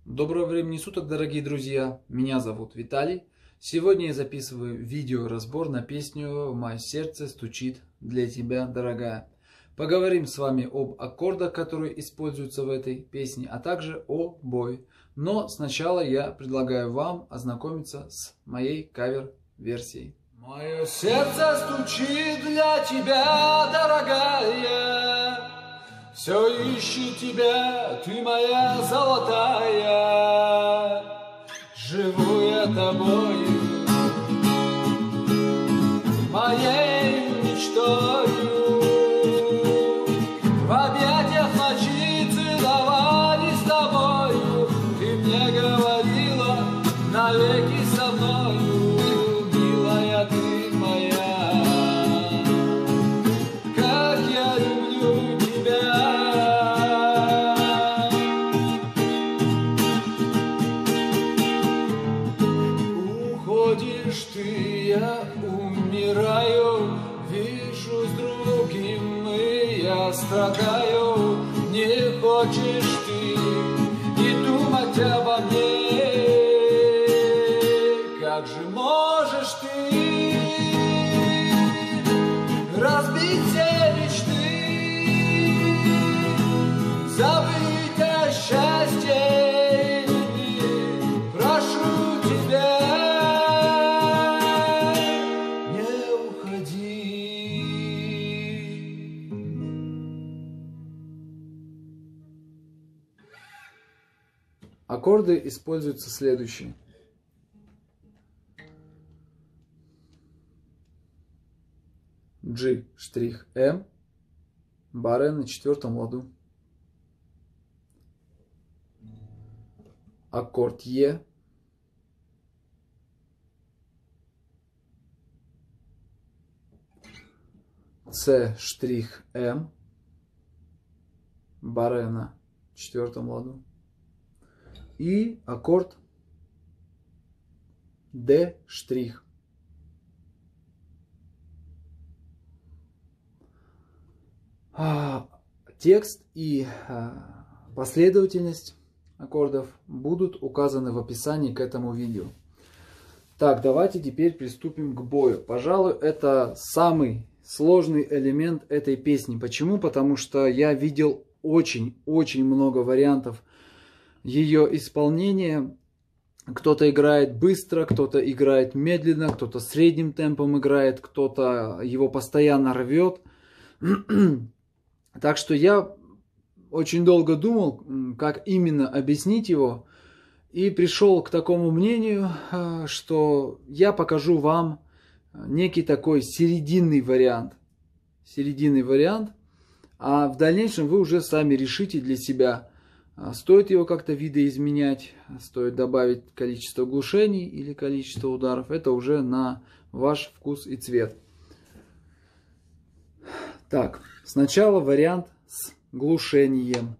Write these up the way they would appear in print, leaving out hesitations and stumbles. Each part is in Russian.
Доброго времени суток, дорогие друзья! Меня зовут Виталий. Сегодня я записываю видеоразбор на песню «Мое сердце стучит для тебя, дорогая». Поговорим с вами об аккордах, которые используются в этой песне, а также о бое. Но сначала я предлагаю вам ознакомиться с моей кавер-версией. Мое сердце стучит для тебя, дорогая. Все ищет тебя, ты моя золотая. Живу я тобою, моей мечтою. В объятиях ночи целовались с тобою. Ты мне говорила, навеки со мною, милая ты моя. Как я люблю тебя. Уходишь ты, я умираю, вижу с другим, и я страдаю. Не хочешь ты и думать обо мне, как же можешь ты разбить все мечты, забыть о счастье и любви. Прошу тебя, не уходи. Аккорды используются следующие. G', М, баре на четвертом ладу. Аккорд Е. М, баре на четвертом ладу. И аккорд Д'. Текст и последовательность аккордов будут указаны в описании к этому видео. Так, давайте теперь приступим к бою. Пожалуй, это самый сложный элемент этой песни. Почему? Потому что я видел очень много вариантов ее исполнения. Кто-то играет быстро, кто-то играет медленно, кто-то средним темпом играет, кто-то его постоянно рвет. Так что я очень долго думал, как именно объяснить его, и пришел к такому мнению, что я покажу вам некий такой серединный вариант. А в дальнейшем вы уже сами решите для себя, стоит его как-то видоизменять, стоит добавить количество глушений или количество ударов. Это уже на ваш вкус и цвет. Так, сначала вариант с глушением.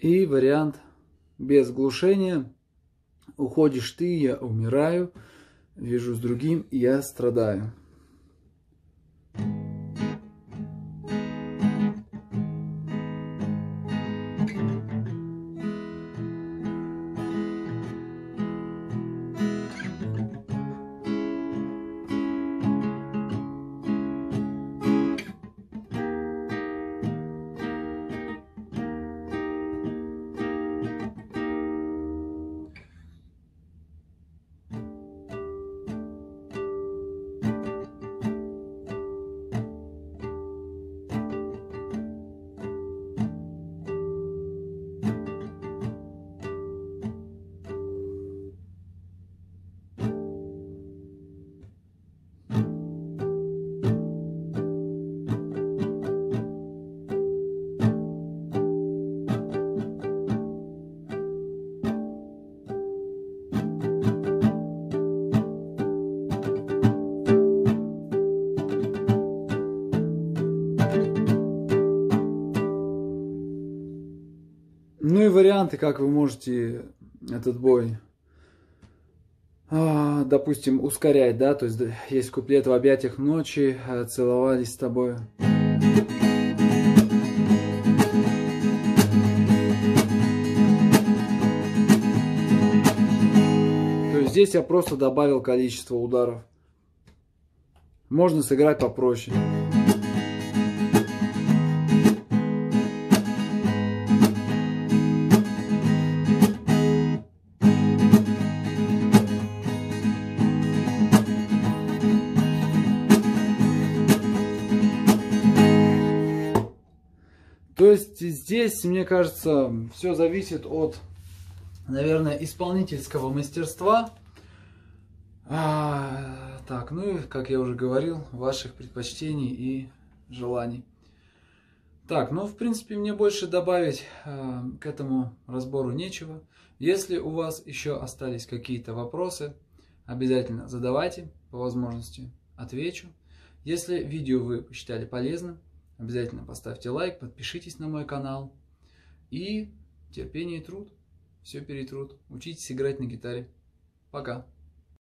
И вариант без глушения. Уходишь ты, я умираю. Вижу с другим, я страдаю. Ну и варианты, как вы можете этот бой, допустим, ускорять, да, то есть есть куплет: в объятиях ночи целовались с тобой. То есть здесь я просто добавил количество ударов. Можно сыграть попроще. То есть здесь, мне кажется, все зависит от, наверное, исполнительского мастерства. Так, ну и, как я уже говорил, ваших предпочтений и желаний. Так, ну, в принципе, мне больше добавить к этому разбору нечего. Если у вас еще остались какие-то вопросы, обязательно задавайте, по возможности отвечу. Если видео вы посчитали полезным, обязательно поставьте лайк, подпишитесь на мой канал. И терпение и труд все перетрут. Учитесь играть на гитаре. Пока.